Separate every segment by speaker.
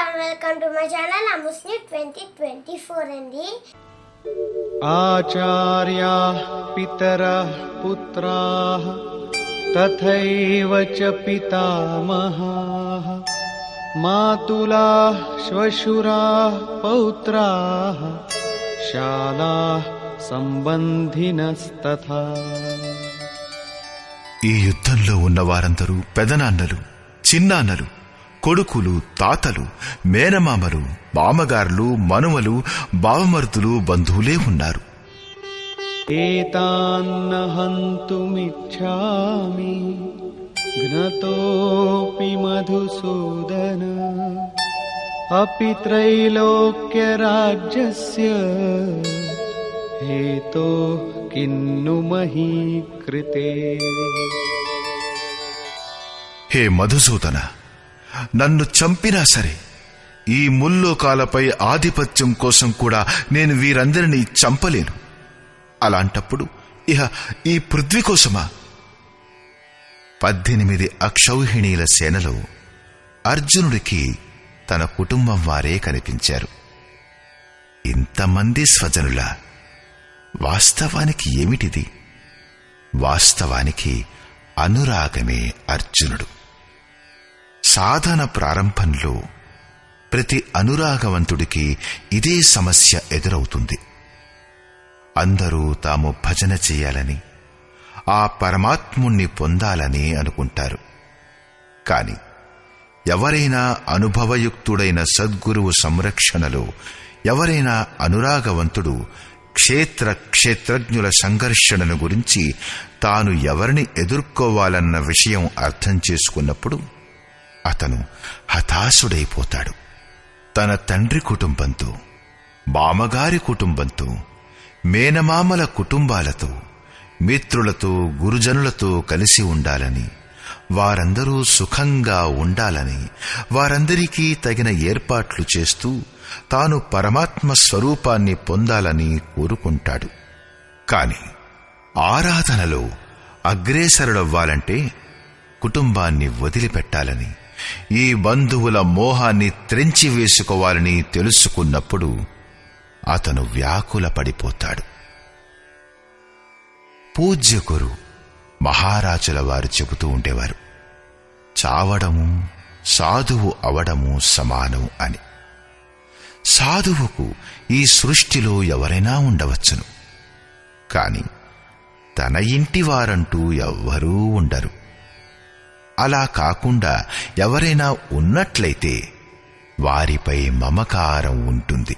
Speaker 1: and welcome to my channel Amusni 2024 అండి.
Speaker 2: ఆచార్యాః పితరః పుత్రాః తథైవ చ పితామహాః మాతులాః శ్వశురాః పౌత్రాః శాలాః సంబంధినస్తథా.
Speaker 3: ఈ యుద్ధంలో ఉన్న వారందరూ పెదనాన్నలు, చిన్నాన్నలు, కొడుకులు, తాతలు, మేనమామలు, మామగారులు, మనుమలు, బావమరుదులు, బంధువులే ఉన్నారు.
Speaker 2: ఏతాన్న హంతుమిచ్ఛామి ఘ్నతోపి మధుసూదన అపి త్రైలోక్య రాజ్యస్య హేతో కిన్ను మహీ కృతే.
Speaker 3: హే మధుసూదన, నన్ను చంపినా సరే ఈ ముల్లోకాలపై ఆధిపత్యం కోసం కూడా నేను వీరందరినీ చంపలేను. అలాంటప్పుడు ఇహ ఈ పృథ్వీ కోసమా? 18 అక్షౌహిణీల సేనలో అర్జునుడికి తన కుటుంబం వారే కనిపించారు. ఇంతమంది స్వజనుల వాస్తవానికి ఏమిటిది? వాస్తవానికి అనురాగమే అర్జునుడు. సాధన ప్రారంభంలో ప్రతి అనురాగవంతుడికి ఇదే సమస్య ఎదురవుతుంది. అందరూ తాము భజన చేయాలని, ఆ పరమాత్ముణ్ణి పొందాలని అనుకుంటారు. కాని ఎవరైనా అనుభవయుక్తుడైన సద్గురువు సంరక్షణలో ఎవరైనా అనురాగవంతుడు క్షేత్రజ్ఞుల సంఘర్షణను గురించి తాను ఎవరిని ఎదుర్కోవాలన్న విషయం అర్థం చేసుకున్నప్పుడు అతను హతాశుడైపోతాడు. తన తండ్రి కుటుంబంతో, మామగారి కుటుంబంతో, మేనమామల కుటుంబాలతో, మిత్రులతో, గురుజనులతో కలిసి ఉండాలని, వారందరూ సుఖంగా ఉండాలని, వారందరికీ తగిన ఏర్పాట్లు చేస్తూ తాను పరమాత్మ స్వరూపాన్ని పొందాలని కోరుకుంటాడు. కాని ఆరాధనలో అగ్రేసరుడవ్వాలంటే కుటుంబాన్ని వదిలిపెట్టాలని, ఈ బంధువుల మోహాన్ని త్రెంచివేసుకోవాలని తెలుసుకున్నప్పుడు అతను వ్యాకుల పడిపోతాడు. పూజ్య గురు మహారాజుల వారు చెబుతూ ఉండేవారు, చావడము సాధువు అవడము సమానం అని. సాధువుకు ఈ సృష్టిలో ఎవరైనా ఉండవచ్చును, కాని తన ఇంటి వారంటూ ఎవ్వరూ ఉండరు. అలా కాకుండా ఎవరైనా ఉన్నట్లయితే వారిపై మమకారం ఉంటుంది.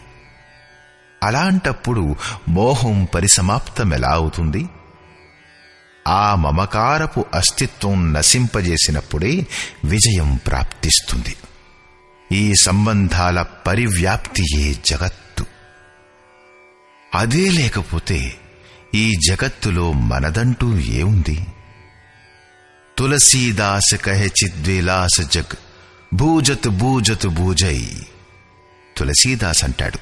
Speaker 3: అలాంటప్పుడు మోహం పరిసమాప్తమెలా అవుతుంది? ఆ మమకారపు అస్తిత్వం నశింపజేసినప్పుడే విజయం ప్రాప్తిస్తుంది. ఈ సంబంధాల పరివ్యాప్తియే జగత్తు. అదే లేకపోతే ఈ జగత్తులో మనదంటూ ఏముంది? తులసీదాస్ కహె చిద్విలాస జగ్ భూజత్ భూజత్ భూజై. తులసీదాస్ అంటాడు,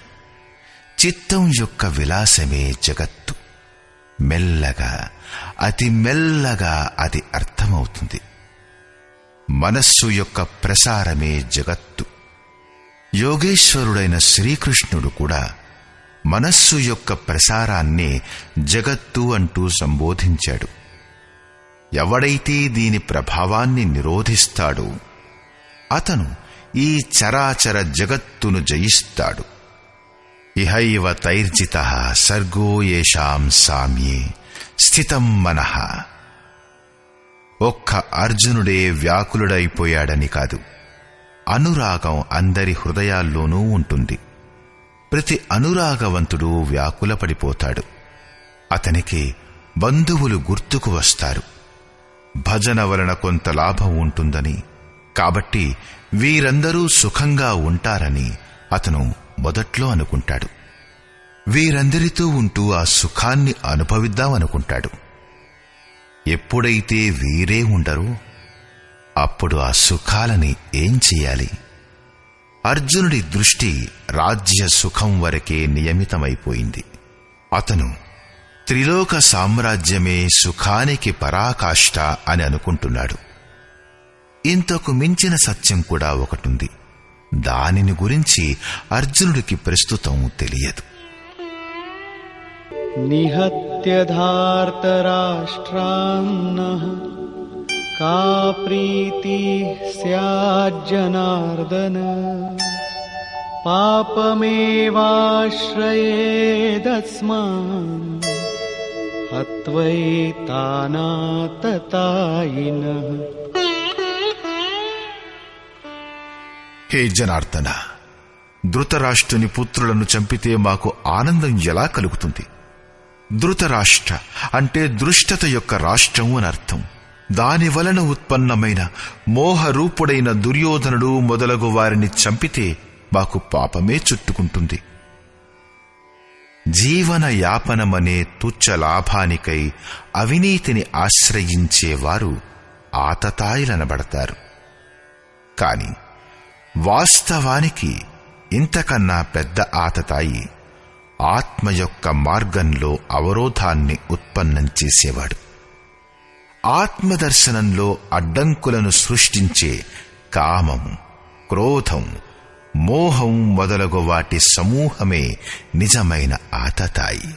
Speaker 3: చిత్తం యొక్క విలాసమే జగత్తు. మెల్లగా, అతి మెల్లగా అది అర్థమవుతుంది. మనస్సు యొక్క ప్రసారమే జగత్తు. యోగేశ్వరుడైన శ్రీకృష్ణుడు కూడా మనస్సు యొక్క ప్రసారాన్నే జగత్తు అంటూ సంబోధించాడు. ఎవడైతే దీని ప్రభావాన్ని నిరోధిస్తాడో అతను ఈ చరాచర జగత్తును జయిస్తాడు. ఇహైవ తైర్జితః సర్గో యేషాం సామ్యే స్థితం మనః. ఒక్క అర్జునుడే వ్యాకులుడైపోయాడని కాదు, అనురాగం అందరి హృదయాల్లోనూ ఉంటుంది. ప్రతి అనురాగవంతుడు వ్యాకులపడిపోతాడు. అతనికి బంధువులు గుర్తుకు వస్తారు. భజన వలన కొంత లాభం ఉంటుందని, కాబట్టి వీరందరూ సుఖంగా ఉంటారని అతను మొదట్లో అనుకుంటాడు. వీరందరితో ఉంటూ ఆ సుఖాన్ని అనుభవిద్దామనుకుంటాడు. ఎప్పుడైతే వీరే ఉండరో అప్పుడు ఆ సుఖాలని ఏం చెయ్యాలి? అర్జునుడి దృష్టి రాజ్య సుఖం వరకే నియమితమైపోయింది. అతను త్రిలోక సామ్రాజ్యమే సుఖానికి పరాకాష్ఠ అని అనుకుంటున్నాడు. ఇంతకు మించిన సత్యం కూడా ఒకటుంది. దానిని గురించి అర్జునుడికి ప్రస్తుతం తెలియదు.
Speaker 2: నిహత్య ధార్తరాష్ట్రాన్నః కా ప్రీతి స్యాజ్జనార్దన పాపమేవాశ్రయేదస్మాన్ హత్వైతానాతతాయినః.
Speaker 3: హే జనార్దన, ధృతరాష్ట్రుని పుత్రులను చంపితే మాకు ఆనందం ఎలా కలుగుతుంది? ధృతరాష్ట్ర అంటే దృష్టత యొక్క రాష్ట్రం అని అర్థం. దాని వలన ఉత్పన్నమైన మోహరూపుడైన దుర్యోధనుడు మొదలగు వారిని చంపితే మాకు పాపమే చుట్టుకుంటుంది. జీవన యాపనమనే తుచ్చ లాభానికై అవినీతిని ఆశ్రయించేవారు ఆతతాయిలనబడతారు. కాని వాస్తవానికి ఇంతకన్నా పెద్ద ఆతతాయి ఆత్మ యొక్క మార్గంలో అవరోధాన్ని ఉత్పన్నం చేసేవాడు. ఆత్మదర్శనంలో అడ్డంకులను సృష్టించే కామం, క్రోధం, మోహం మొదలగు వాటి సమూహమే నిజమైన ఆతతాయి.